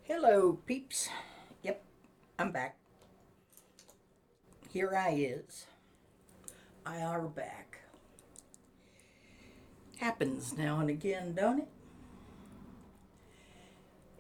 Hello, peeps. Yep, I'm back. Here I is. I are back. Happens now and again, don't it?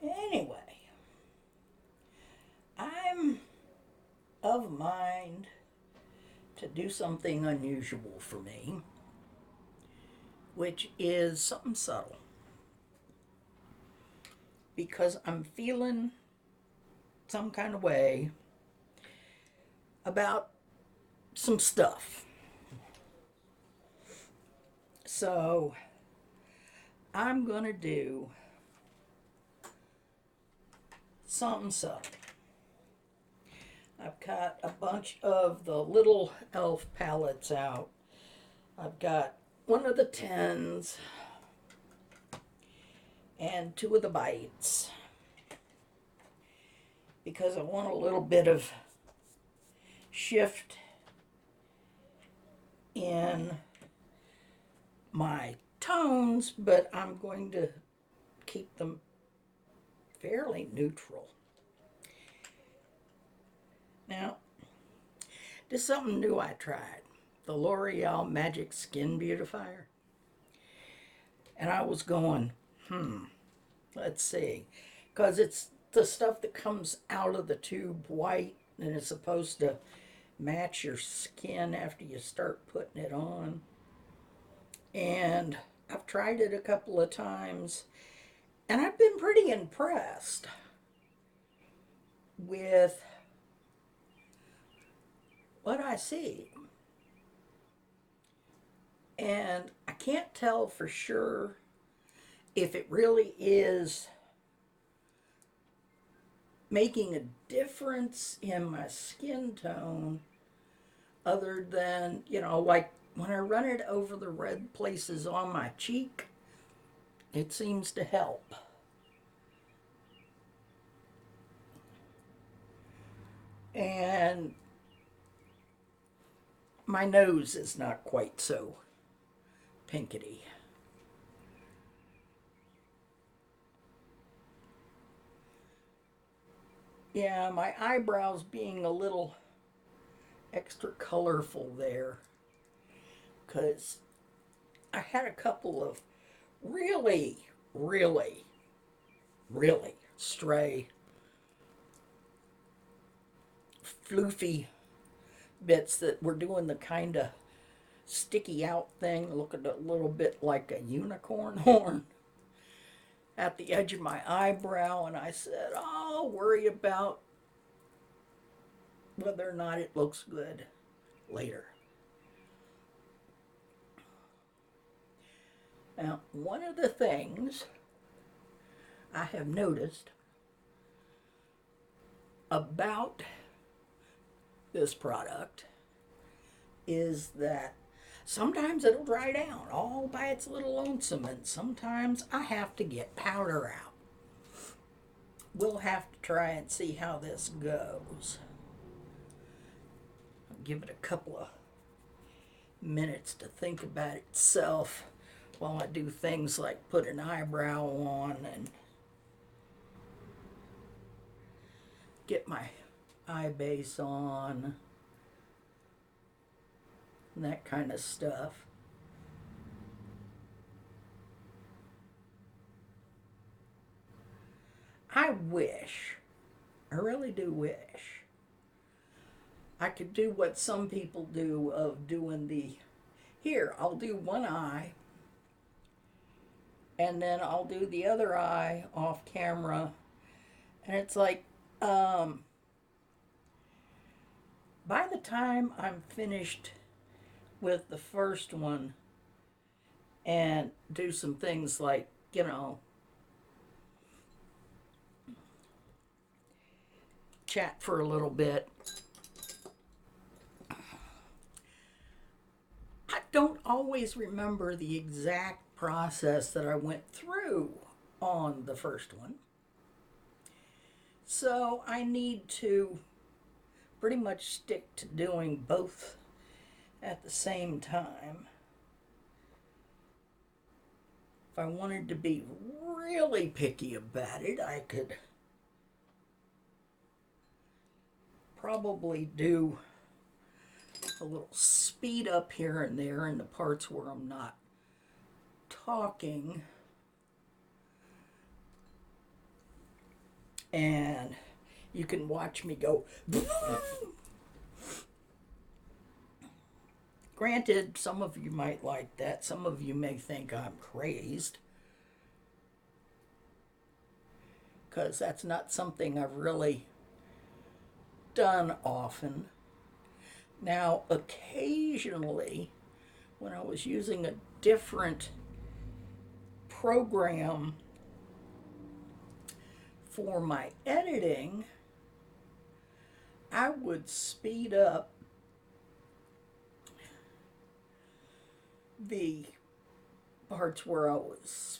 Anyway, I'm of mind to do something unusual for me, which is something subtle. Because I'm feeling some kind of way about some stuff. So I'm going to do something subtle. I've got a bunch of the little elf palettes out. I've got one of the tens and two of the bites because I want a little bit of shift in my tones, but I'm going to keep them fairly neutral. Now, this is something new I tried. The L'Oreal Magic Skin Beautifier. And I was going, let's see. Because it's the stuff that comes out of the tube white and it's supposed to match your skin after you start putting it on. And I've tried it a couple of times and I've been pretty impressed with what I see. And I can't tell for sure if it really is making a difference in my skin tone other than, like when I run it over the red places on my cheek, it seems to help. And my nose is not quite so pinkety. Yeah, my eyebrows being a little extra colorful there because I had a couple of really, really, really stray, floofy bits that were doing the kind of sticky out thing, looking a little bit like a unicorn horn at the edge of my eyebrow. And I said, oh, I'll worry about whether or not it looks good later. Now, one of the things I have noticed about this product is that sometimes it'll dry down all by its little lonesome, and sometimes I have to get powder out. We'll have to try and see how this goes. I'll give it a couple of minutes to think about itself while I do things like put an eyebrow on and get my eye base on and that kind of stuff. I really do wish, I could do what some people do of doing here, I'll do one eye and then I'll do the other eye off camera. And it's like, by the time I'm finished with the first one and do some things like, chat for a little bit, I don't always remember the exact process that I went through on the first one. So I need to pretty much stick to doing both at the same time. If I wanted to be really picky about it, I could probably do a little speed up here and there in the parts where I'm not talking. And you can watch me go. Granted, some of you might like that. Some of you may think I'm crazed, because that's not something I've really done often. Now, occasionally, when I was using a different program for my editing, I would speed up the parts where I was,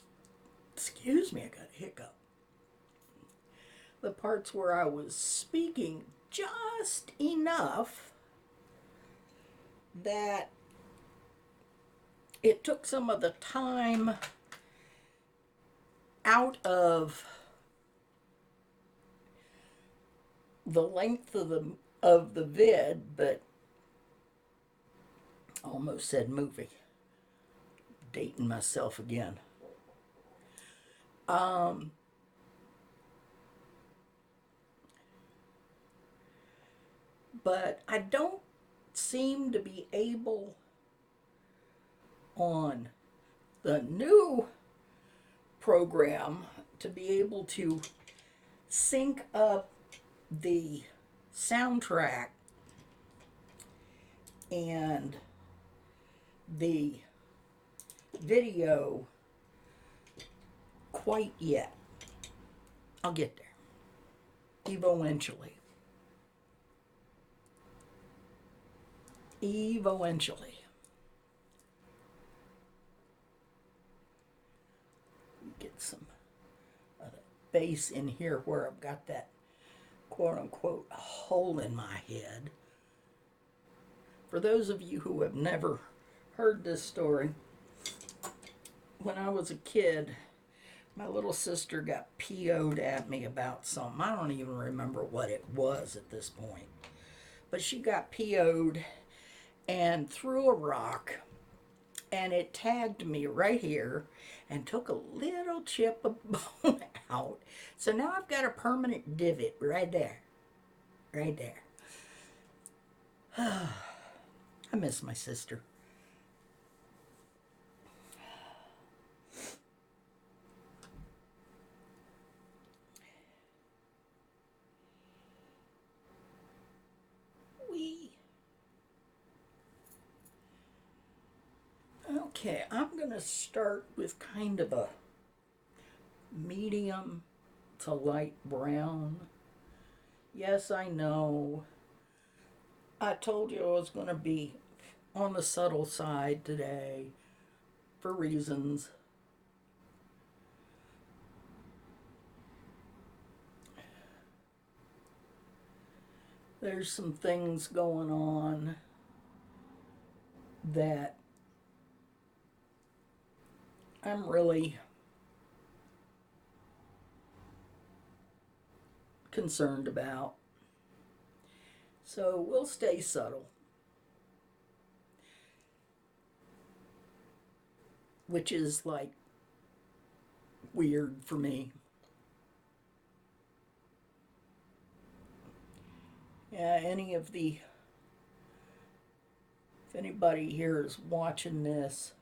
excuse me, I got a hiccup. The parts where I was speaking just enough that it took some of the time out of the length of the vid, but I almost said movie. Dating myself again. But I don't seem to be able on the new program to be able to sync up the soundtrack and the video quite yet. I'll get there. Eventually. Get some bass in here where I've got that quote unquote hole in my head. For those of you who have never heard this story, when I was a kid, my little sister got PO'd at me about something. I don't even remember what it was at this point. But she got PO'd and threw a rock, and it tagged me right here and took a little chip of bone out. So now I've got a permanent divot right there. Right there. I miss my sister. Okay, I'm going to start with kind of a medium to light brown. Yes, I know. I told you I was going to be on the subtle side today for reasons. There's some things going on that I'm really concerned about. So we'll stay subtle, which is like weird for me. Yeah, if anybody here is watching this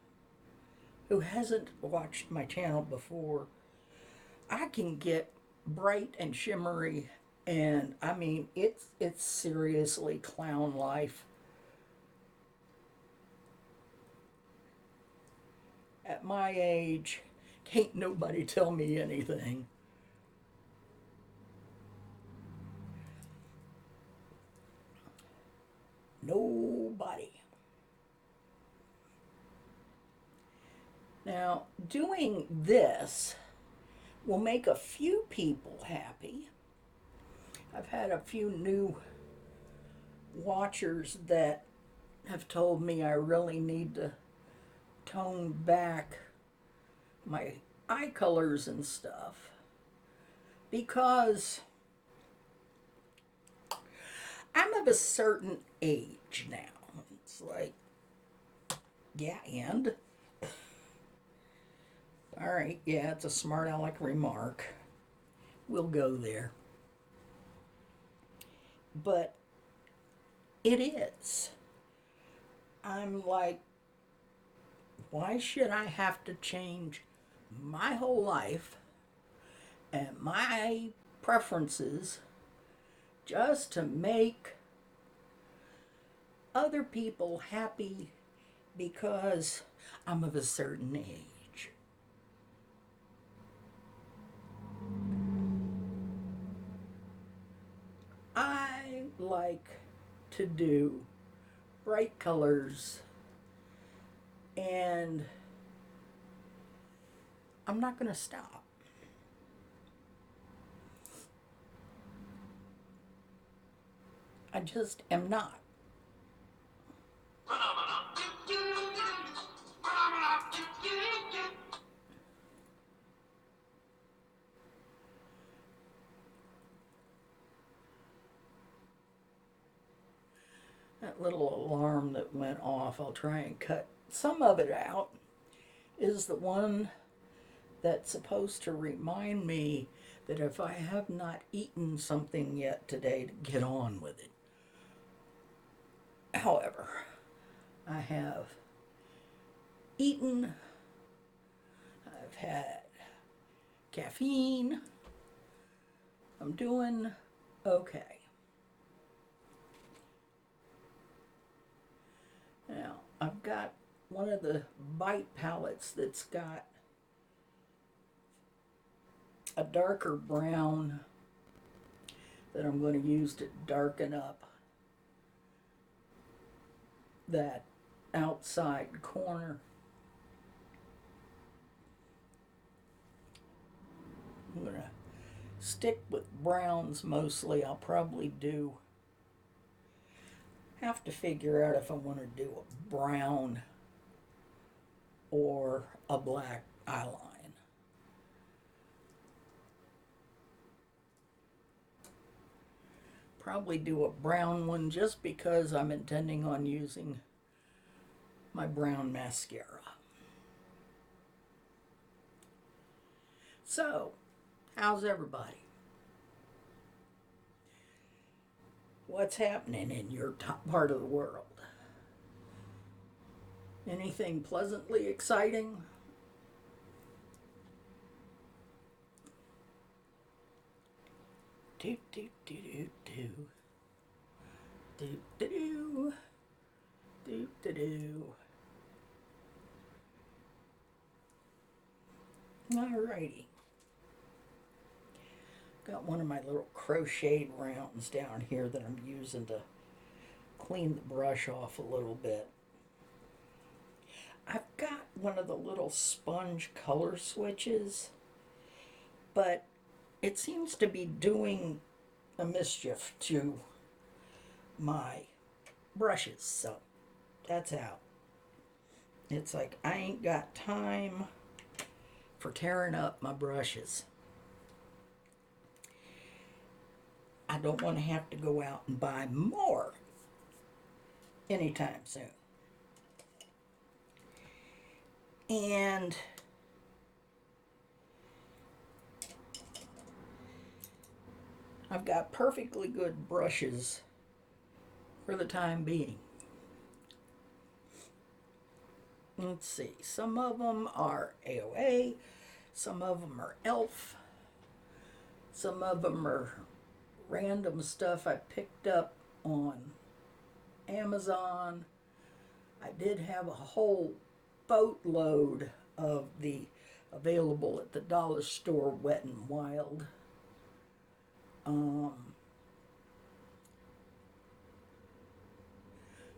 who hasn't watched my channel before, I can get bright and shimmery, and I mean it's seriously clown life. At my age, can't nobody tell me anything. Nobody. Now, doing this will make a few people happy. I've had a few new watchers that have told me I really need to tone back my eye colors and stuff, because I'm of a certain age now. It's like, yeah, and? All right, yeah, it's a smart aleck remark. We'll go there. But it is. I'm like, why should I have to change my whole life and my preferences just to make other people happy because I'm of a certain age? I like to do bright colors, and I'm not going to stop. I just am not. That little alarm that went off, I'll try and cut some of it out, is the one that's supposed to remind me that if I have not eaten something yet today, to get on with it. However, I have eaten, I've had caffeine, I'm doing okay. Now, I've got one of the bite palettes that's got a darker brown that I'm going to use to darken up that outside corner. I'm going to stick with browns mostly. I'll probably have to figure out if I want to do a brown or a black eyeline. Probably do a brown one just because I'm intending on using my brown mascara. So, how's everybody? What's happening in your top part of the world? Anything pleasantly exciting? Do do do do do. Do do do. Do do do. Alrighty. Got one of my little crocheted rounds down here that I'm using to clean the brush off a little bit. I've got one of the little sponge color switches, but it seems to be doing a mischief to my brushes, so that's out. It's like I ain't got time for tearing up my brushes. I don't want to have to go out and buy more anytime soon. And I've got perfectly good brushes for the time being. Let's see, some of them are AOA, some of them are ELF, some of them are random stuff I picked up on Amazon. I did have a whole boatload of the available at the dollar store Wet and Wild.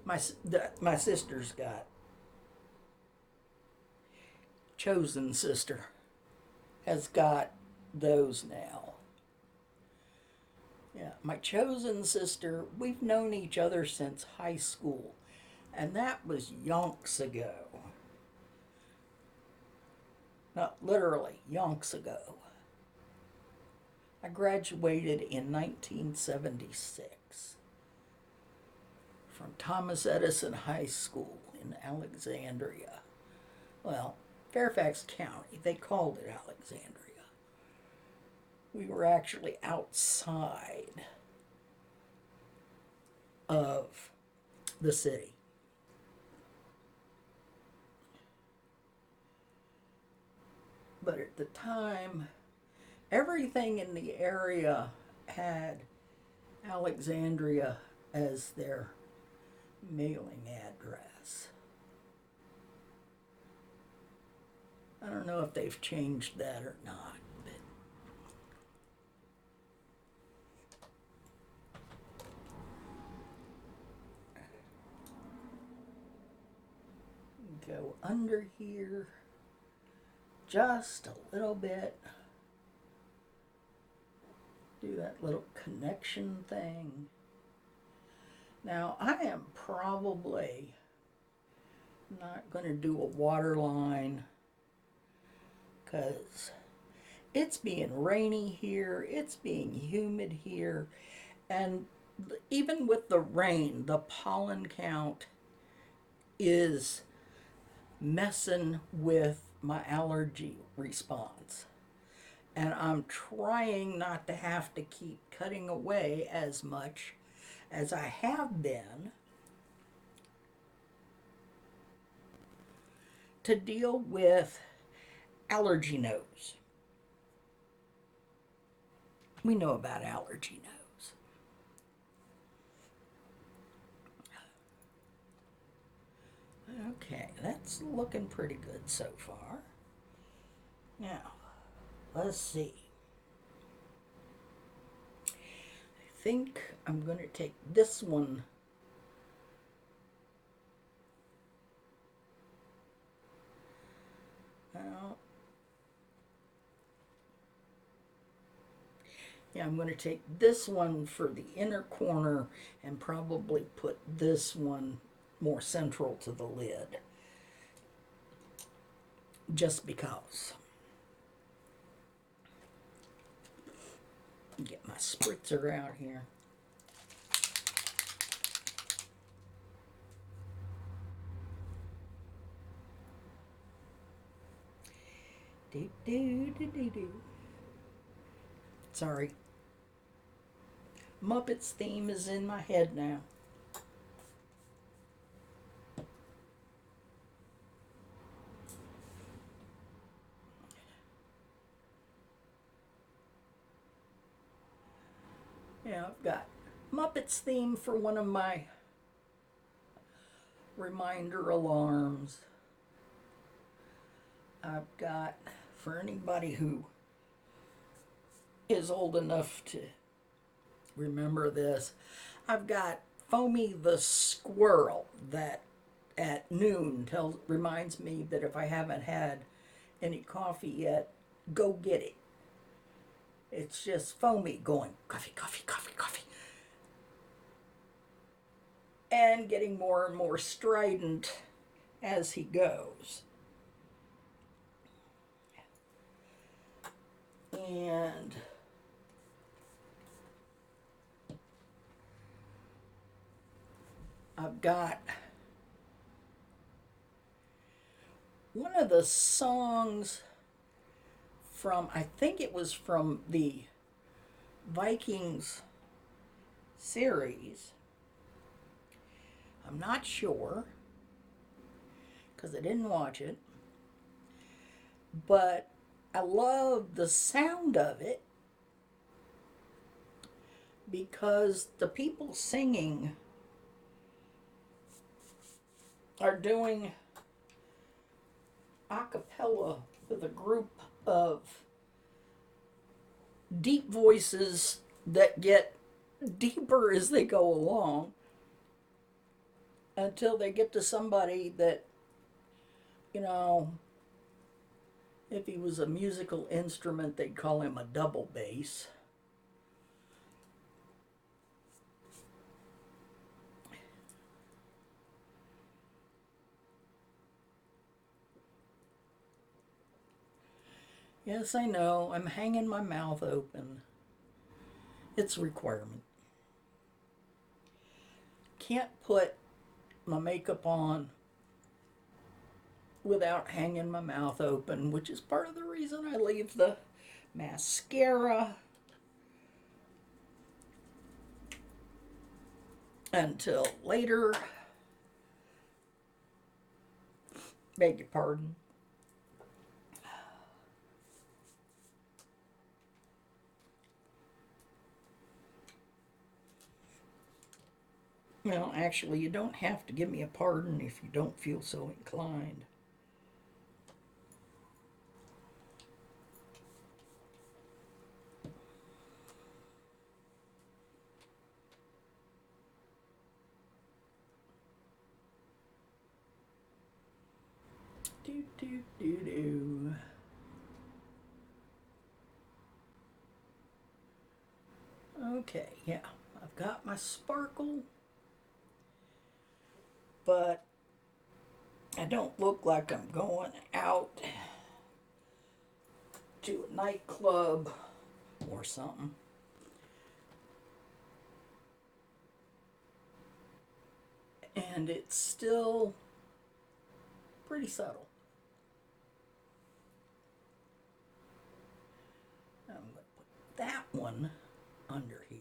My sister's got chosen sister has got those now. Yeah, my chosen sister, we've known each other since high school, and that was yonks ago. Not literally, yonks ago. I graduated in 1976. from Thomas Edison High School in Alexandria. Well, Fairfax County, they called it Alexandria. We were actually outside of the city. But at the time, everything in the area had Alexandria as their mailing address. I don't know if they've changed that or not. Go under here just a little bit. Do that little connection thing. Now I am probably not going to do a water line because it's being rainy here, it's being humid here, and even with the rain, the pollen count is messing with my allergy response. And I'm trying not to have to keep cutting away as much as I have been to deal with allergy nose. We know about allergy nose. Okay, that's looking pretty good so far. Now, let's see. I think I'm going to take this one. Yeah, I'm going to take this one for the inner corner and probably put this one more central to the lid. Just because. Get my spritzer out here. Do, do, do, do, do. Sorry. Muppets theme is in my head now. Yeah, I've got Muppets theme for one of my reminder alarms. I've got, for anybody who is old enough to remember this, I've got Foamy the Squirrel that at noon reminds me that if I haven't had any coffee yet, go get it. It's just Foamy going, coffee, coffee, coffee, coffee. And getting more and more strident as he goes. And I've got one of the songs from, I think it was from the Vikings series. I'm not sure because I didn't watch it, but I love the sound of it because the people singing are doing a cappella with a group of deep voices that get deeper as they go along until they get to somebody that, you know, if he was a musical instrument, they'd call him a double bass. Yes, I know, I'm hanging my mouth open. It's a requirement. can't put my makeup on without hanging my mouth open, which is part of the reason I leave the mascara until later. Beg your pardon. Well, actually, you don't have to give me a pardon if you don't feel so inclined. Do, do, do, do. Okay, yeah, I've got my sparkle, but I don't look like I'm going out to a nightclub or something. And it's still pretty subtle. I'm going to put that one under here.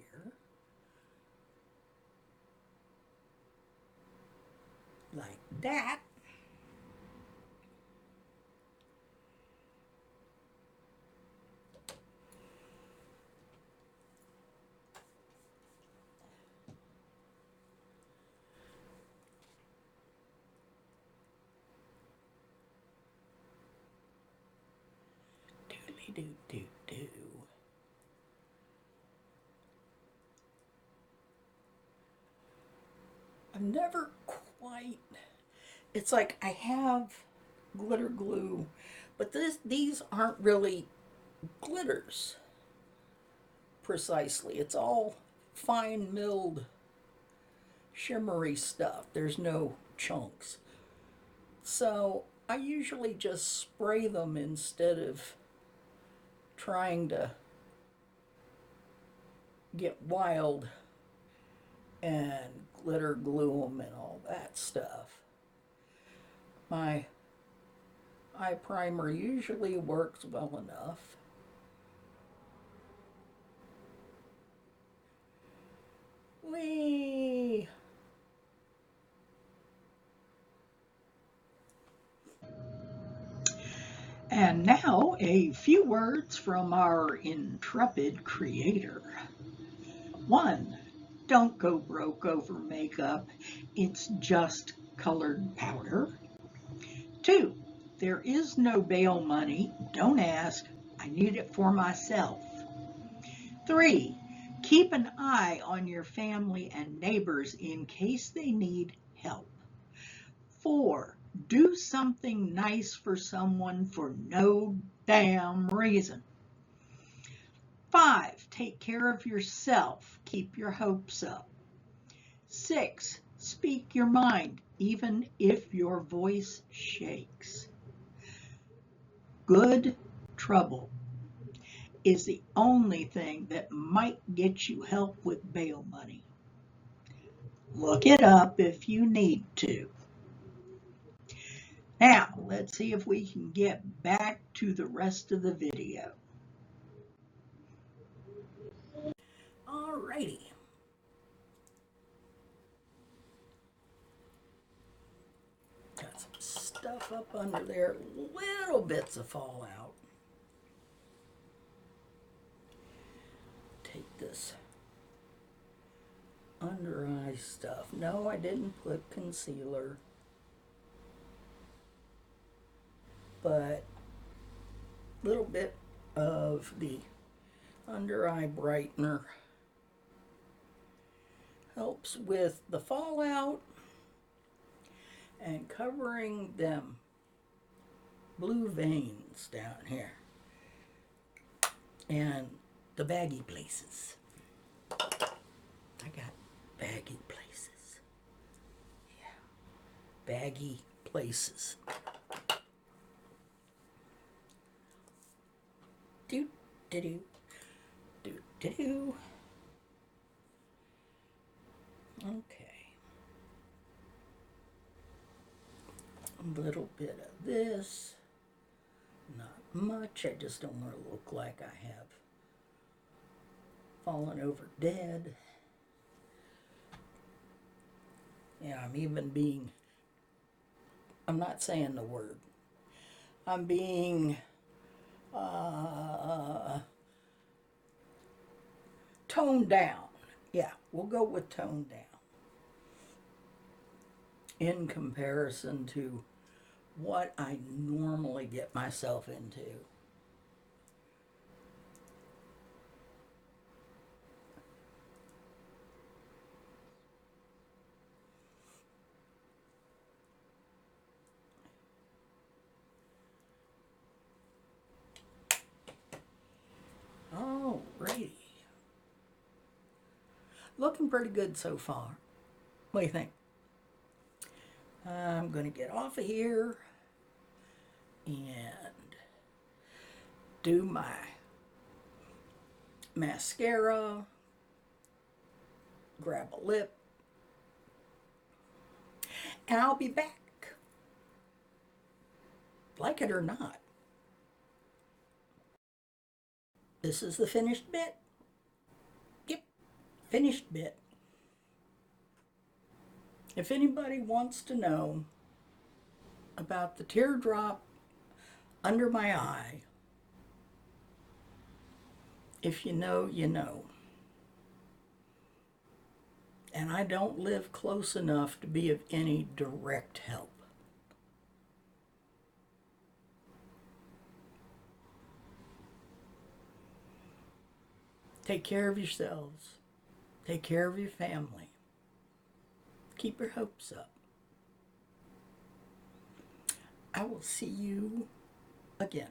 Like that. Doodly doo doo doo. I've never quite. It's like I have glitter glue, but these aren't really glitters precisely. It's all fine milled shimmery stuff. There's no chunks. So I usually just spray them instead of trying to get wild and glitter glue them and all that stuff. My eye primer usually works well enough. Whee! And now a few words from our intrepid creator. 1. Don't go broke over makeup. It's just colored powder. 2. There is no bail money. Don't ask. I need it for myself. 3. Keep an eye on your family and neighbors in case they need help. 4. Do something nice for someone for no damn reason. 5. Take care of yourself. Keep your hopes up. 6. Speak your mind, even if your voice shakes. Good trouble is the only thing that might get you help with bail money. Look it up if you need to. Now, let's see if we can get back to the rest of the video. Alrighty. Got some stuff up under there, little bits of fallout. Take this under eye stuff. No, I didn't put concealer, but a little bit of the under eye brightener helps with the fallout and covering them blue veins down here and the baggy places. I got baggy places. Yeah, baggy places. Do do do do do do. Okay. A little bit of this. Not much. I just don't want to look like I have fallen over dead. And I'm not saying the word. I'm being toned down. Yeah, we'll go with toned down in comparison to what I normally get myself into. Alrighty. Looking pretty good so far. What do you think? I'm going to get off of here and do my mascara, grab a lip, and I'll be back. Like it or not. This is the finished bit. Yep, finished bit. If anybody wants to know about the teardrop under my eye, if you know, you know. And I don't live close enough to be of any direct help. Take care of yourselves. Take care of your family. Keep your hopes up. I will see you again.